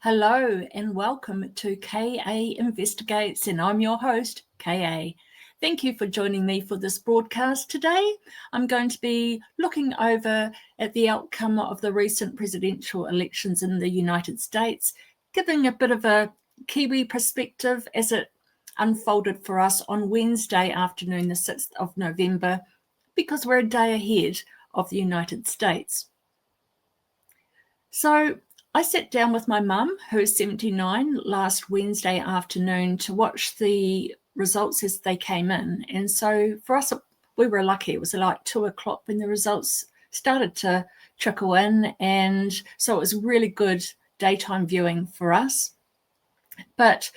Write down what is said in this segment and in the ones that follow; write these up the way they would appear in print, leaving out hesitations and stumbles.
Hello and welcome to KA Investigates, and I'm your host, KA. Thank you for joining me for this broadcast today. I'm going to be looking over at the outcome of the recent presidential elections in the United States, giving a bit of a Kiwi perspective as it unfolded for us on Wednesday afternoon, the 6th of November, because we're a day ahead of the United States. So I sat down with my mum, who's 79, last Wednesday afternoon to watch the results as they came in. And so for us, we were lucky. It was like 2 o'clock when the results started to trickle in. And so it was really good daytime viewing for us. But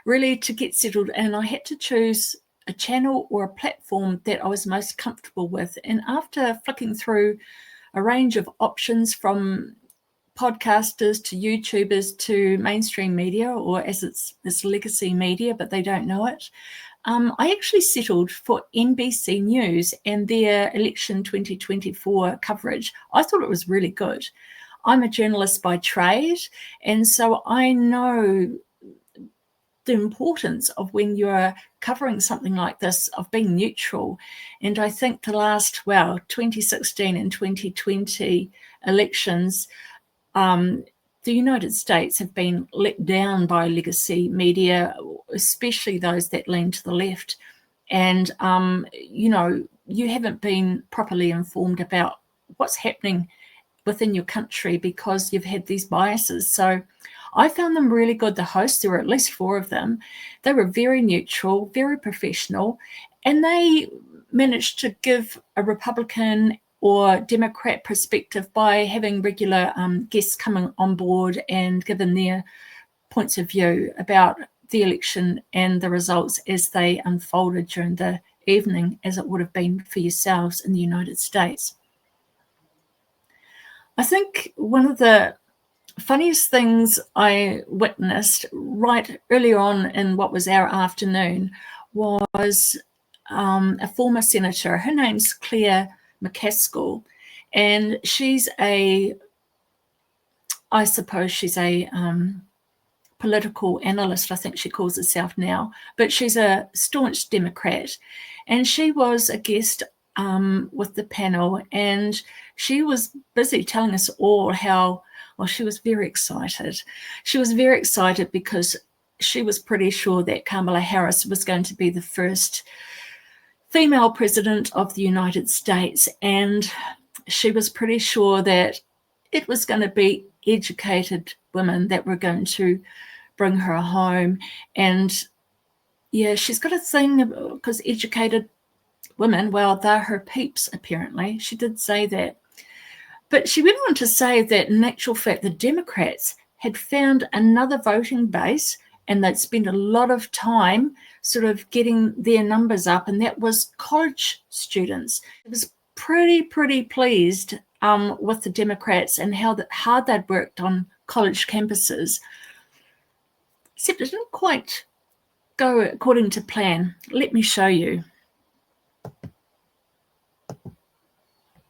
really to get settled in, I had to choose a channel or a platform that I was most comfortable with. And after flicking through a range of options from podcasters to YouTubers to mainstream media, or as it's legacy media, but they don't know it, I actually settled for NBC News and their election 2024 coverage. I thought it was really good. I'm a journalist by trade, and so I know the importance of when you're covering something like this of being neutral. And I think the last, 2016 and 2020 elections, the United States have been let down by legacy media, especially those that lean to the left. And, you haven't been properly informed about what's happening within your country because you've had these biases. So I found them really good. The hosts, there were at least 4 of them. They were very neutral, very professional, and they managed to give a Republican or Democrat perspective by having regular guests coming on board and given their points of view about the election and the results as they unfolded during the evening, as it would have been for yourselves in the United States. I think one of the funniest things I witnessed right early on in what was our afternoon was a former senator. Her name's McCaskill, and she's a political analyst, I think she calls herself now, but she's a staunch Democrat, and she was a guest with the panel, and she was busy telling us all how, she was very excited. She was very excited because she was pretty sure that Kamala Harris was going to be the first female president of the United States, and she was pretty sure that it was going to be educated women that were going to bring her home. And she's got a thing because educated women, they're her peeps, apparently. She did say that. But she went on to say that in actual fact, the Democrats had found another voting base, and they'd spent a lot of time sort of getting their numbers up, and that was college students. It was pretty pleased with the Democrats and how hard they'd worked on college campuses, except it didn't quite go according to plan. Let me show you.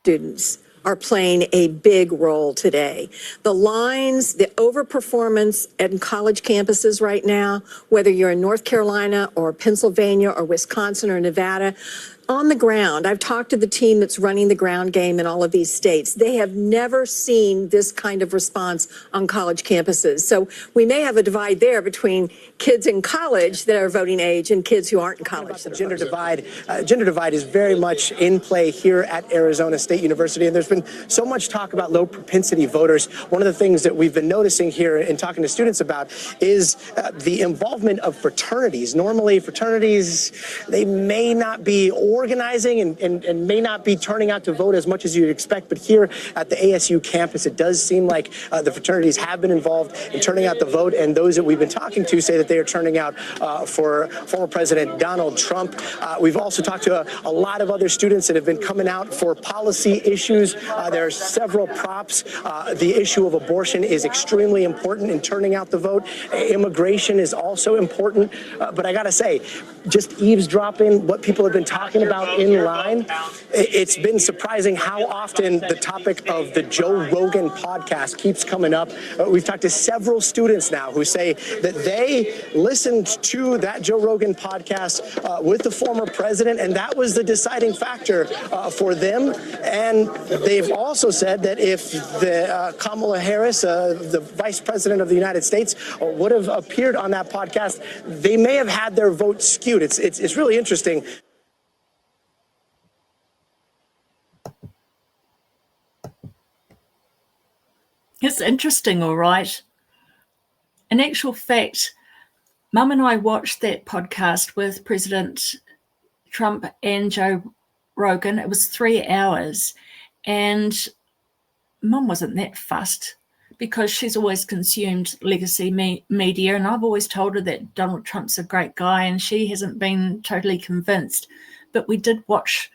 Students are playing a big role today. The lines, the overperformance at college campuses right now, whether you're in North Carolina or Pennsylvania or Wisconsin or Nevada, on the ground, I've talked to the team that's running the ground game in all of these states. They have never seen this kind of response on college campuses. So we may have a divide there between kids in college that are voting age and kids who aren't in college. The gender divide is very much in play here at Arizona State University, and there's been so much talk about low propensity voters. One of the things that we've been noticing here and talking to students about is the involvement of fraternities. Normally, fraternities, they may not be organizing and may not be turning out to vote as much as you'd expect, but here at the ASU campus, it does seem like the fraternities have been involved in turning out the vote, and those that we've been talking to say that they are turning out for former President Donald Trump. We've also talked to a lot of other students that have been coming out for policy issues. There are several props. The issue of abortion is extremely extremely important in turning out the vote. Immigration is also important. But I got to say, just eavesdropping what people have been talking about in line, it's been surprising how often the topic of the Joe Rogan podcast keeps coming up. We've talked to several students now who say that they listened to that Joe Rogan podcast with the former president, and that was the deciding factor for them. And they've also said that if the Kamala Harris, the vice president of the United States, would have appeared on that podcast, they may have had their vote skewed. It's really interesting. It's interesting, all right. In actual fact, Mum and I watched that podcast with President Trump and Joe Rogan. It was 3 hours, and Mum wasn't that fussed because she's always consumed legacy media, and I've always told her that Donald Trump's a great guy, and she hasn't been totally convinced. But we did watch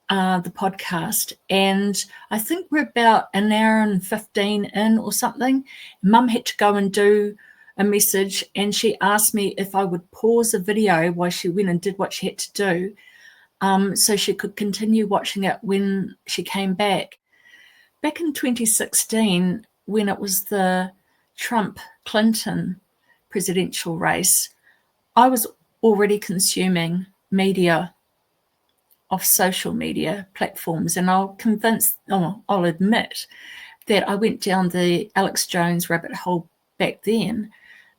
the podcast, and I think we're about an hour and 15 in or something. Mum had to go and do a message, and she asked me if I would pause the video while she went and did what she had to do, so she could continue watching it when she came back. Back in 2016, when it was the Trump-Clinton presidential race, I was already consuming media of social media platforms, and I'll admit that I went down the Alex Jones rabbit hole back then.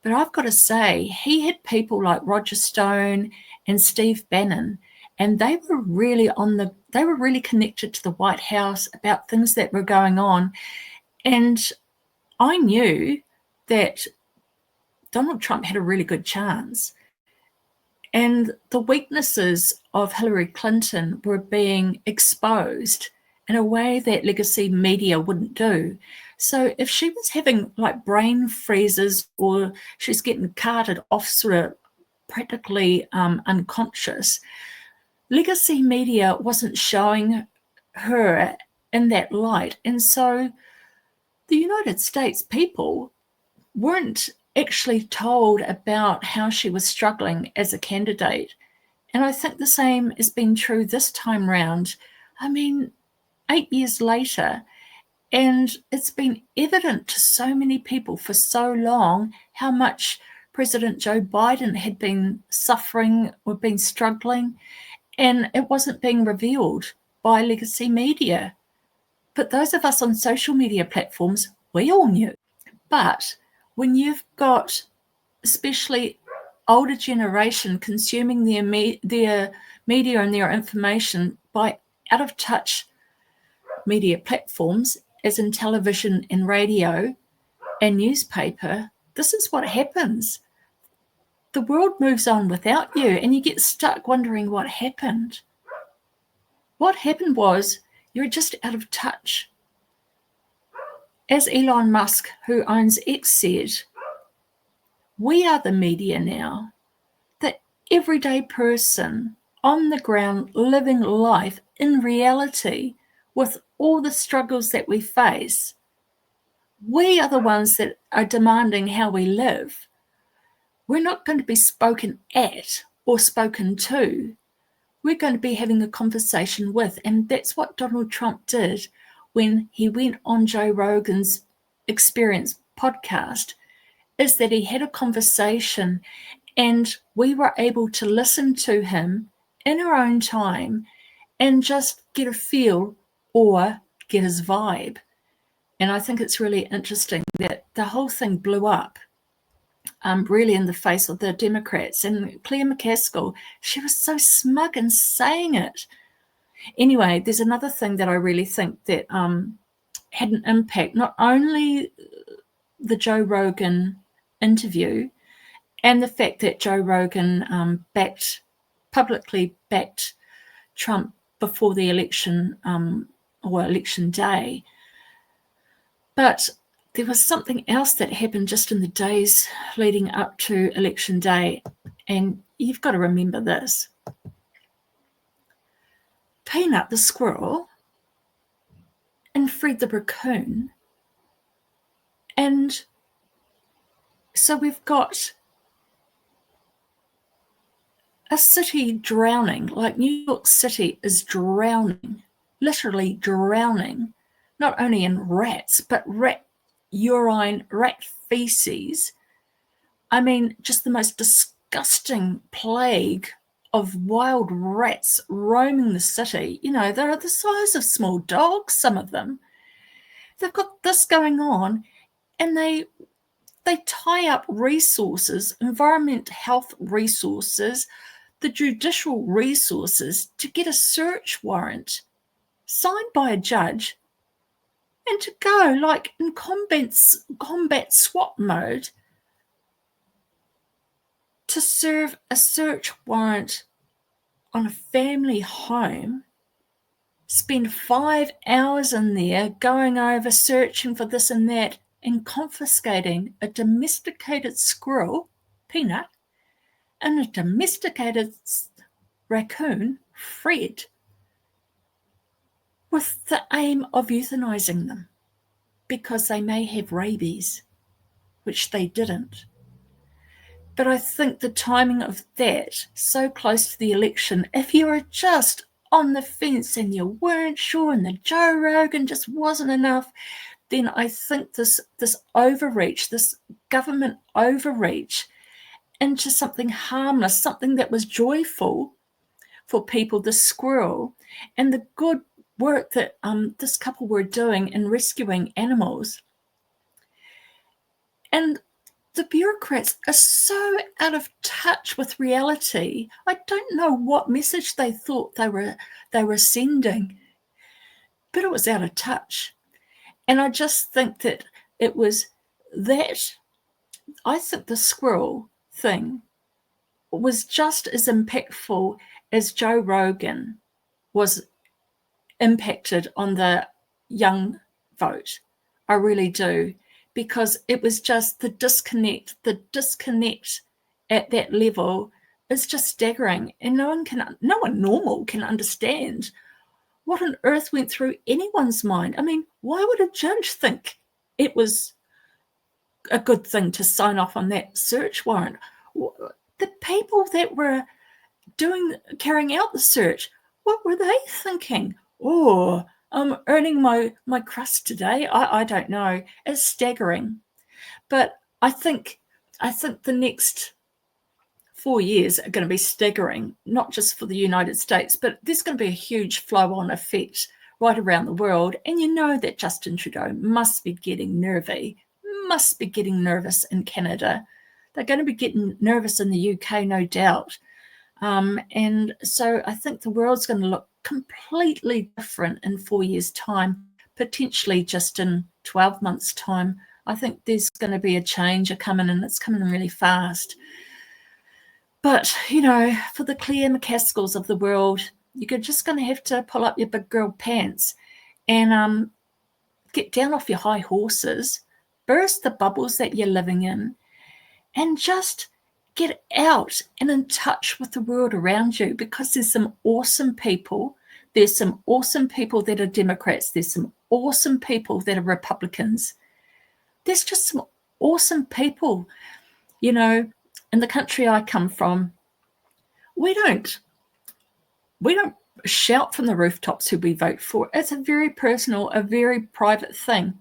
But I've got to say, he had people like Roger Stone and Steve Bannon, and they were really connected to the White House about things that were going on. And I knew that Donald Trump had a really good chance. And the weaknesses of Hillary Clinton were being exposed in a way that legacy media wouldn't do. So if she was having like brain freezes, or she's getting carted off sort of practically unconscious, legacy media wasn't showing her in that light. And so the United States people weren't actually told about how she was struggling as a candidate. And I think the same has been true this time round. I mean, 8 years later, and it's been evident to so many people for so long how much President Joe Biden had been suffering or been struggling, and it wasn't being revealed by legacy media. But those of us on social media platforms, we all knew. But when you've got especially older generation consuming their media and their information by out-of-touch media platforms, as in television and radio and newspaper, this is what happens. The world moves on without you, and you get stuck wondering what happened. What happened was you're just out of touch. As Elon Musk, who owns X, said, we are the media now. The everyday person on the ground living life in reality with all the struggles that we face. We are the ones that are demanding how we live. We're not going to be spoken at or spoken to. We're going to be having a conversation with, and that's what Donald Trump did when he went on Joe Rogan's Experience podcast, is that he had a conversation and we were able to listen to him in our own time and just get a feel or get his vibe. And I think it's really interesting that the whole thing blew up really in the face of the Democrats. And Claire McCaskill, she was so smug in saying it. Anyway, there's another thing that I really think that had an impact, not only the Joe Rogan interview and the fact that Joe Rogan publicly backed Trump before the election or election day. But there was something else that happened just in the days leading up to election day, and you've got to remember this. Peanut the squirrel and Fred the raccoon and So we've got a city drowning, like New York City is drowning, literally drowning, not only in rats, but rat urine, rat feces. I mean, just the most disgusting plague of wild rats roaming the city. You know, they're the size of small dogs, some of them. They've got this going on, and they tie up resources, environment, health resources, the judicial resources to get a search warrant signed by a judge and to go like in combat SWAT mode to serve a search warrant on a family home, spend 5 hours in there going over, searching for this and that, and confiscating a domesticated squirrel, Peanut, and a domesticated raccoon, Fred, with the aim of euthanizing them because they may have rabies, which they didn't. But I think the timing of that, so close to the election, if you were just on the fence and you weren't sure and the Joe Rogan just wasn't enough, then I think this overreach, this government overreach into something harmless, something that was joyful for people, the Squirrel, and the good work that this couple were doing in rescuing animals. And the bureaucrats are so out of touch with reality. I don't know what message they thought they were sending, but it was out of touch. And I just think that it was that. I think the Squirrel thing was just as impactful as Joe Rogan was impacted on the young vote. I really do, because it was just the disconnect at that level is just staggering, and no one normal can understand what on earth went through anyone's mind. I mean, why would a judge think it was a good thing to sign off on that search warrant? The people that were carrying out the search, what were they thinking? Oh, I'm earning my crust today. I don't know. It's staggering. But I think the next 4 years are going to be staggering, not just for the United States, but there's going to be a huge flow-on effect right around the world. And you know that Justin Trudeau must be getting nervous in Canada. They're going to be getting nervous in the UK, no doubt. And so I think the world's going to look completely different in 4 years' time, potentially just in 12 months' time. I think there's going to be a change coming, and it's coming really fast. But, you know, for the Claire McCaskills of the world, you're just going to have to pull up your big girl pants and get down off your high horses, burst the bubbles that you're living in, and just get out and in touch with the world around you, because there's some awesome people. There's some awesome people that are Democrats. There's some awesome people that are Republicans. There's just some awesome people. You know, in the country I come from, we don't shout from the rooftops who we vote for. It's a very personal, a very private thing.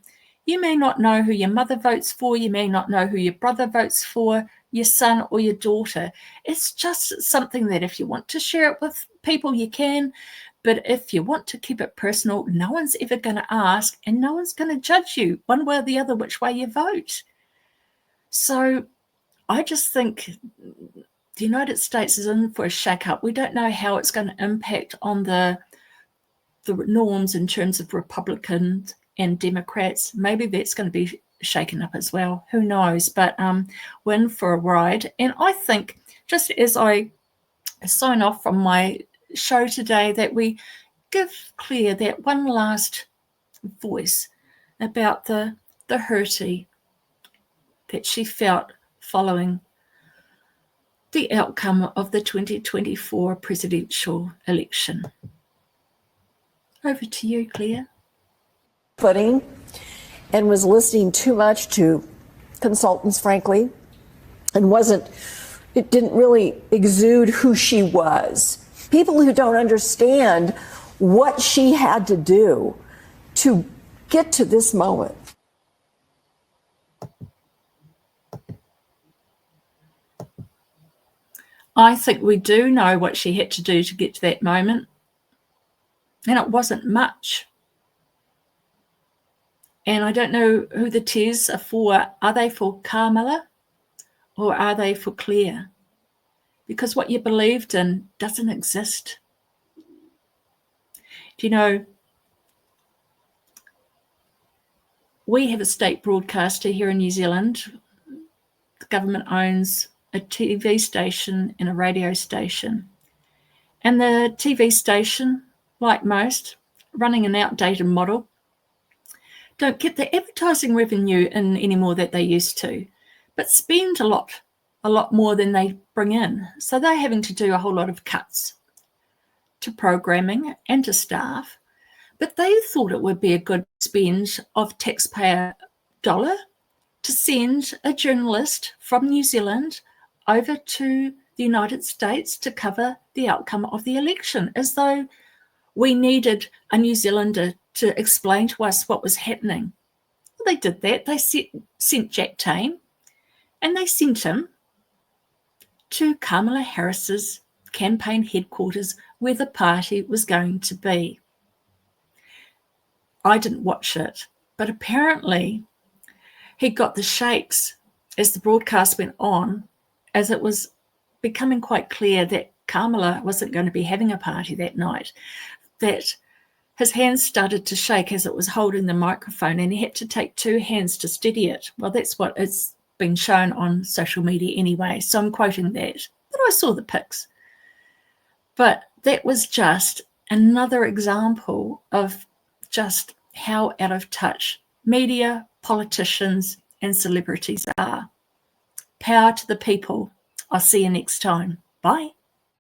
You may not know who your mother votes for. You may not know who your brother votes for, your son or your daughter. It's just something that if you want to share it with people, you can. But if you want to keep it personal, no one's ever going to ask, and no one's going to judge you one way or the other which way you vote. So I just think the United States is in for a shake-up. We don't know how it's going to impact on the norms in terms of Republicans and Democrats. Maybe that's going to be shaken up as well. Who knows? But we're in for a ride. And I think, just as I sign off from my show today, that we give Claire that one last voice about the hurty that she felt following the outcome of the 2024 presidential election. Over to you, Claire. Footing and was listening too much to consultants, frankly, and it didn't really exude who she was. People who don't understand what she had to do to get to this moment. I think we do know what she had to do to get to that moment. And it wasn't much. And I don't know who the tears are for. Are they for Carmilla or are they for Claire? Because what you believed in doesn't exist. Do you know, we have a state broadcaster here in New Zealand. The government owns a TV station and a radio station. And the TV station, like most, running an outdated model, don't get the advertising revenue in anymore that they used to, but spend a lot more than they bring in. So they're having to do a whole lot of cuts to programming and to staff. But they thought it would be a good spend of taxpayer dollar to send a journalist from New Zealand over to the United States to cover the outcome of the election, as though we needed a New Zealander to explain to us what was happening. Well, they did that. They sent Jack Tame, and they sent him to Kamala Harris's campaign headquarters where the party was going to be. I didn't watch it, but apparently he got the shakes as the broadcast went on, as it was becoming quite clear that Kamala wasn't going to be having a party that night, that his hands started to shake as it was holding the microphone, and he had to take two hands to steady it. Well, that's what it's been shown on social media anyway, so I'm quoting that. But I saw the pics. But that was just another example of just how out of touch media, politicians, and celebrities are. Power to the people. I'll see you next time. Bye.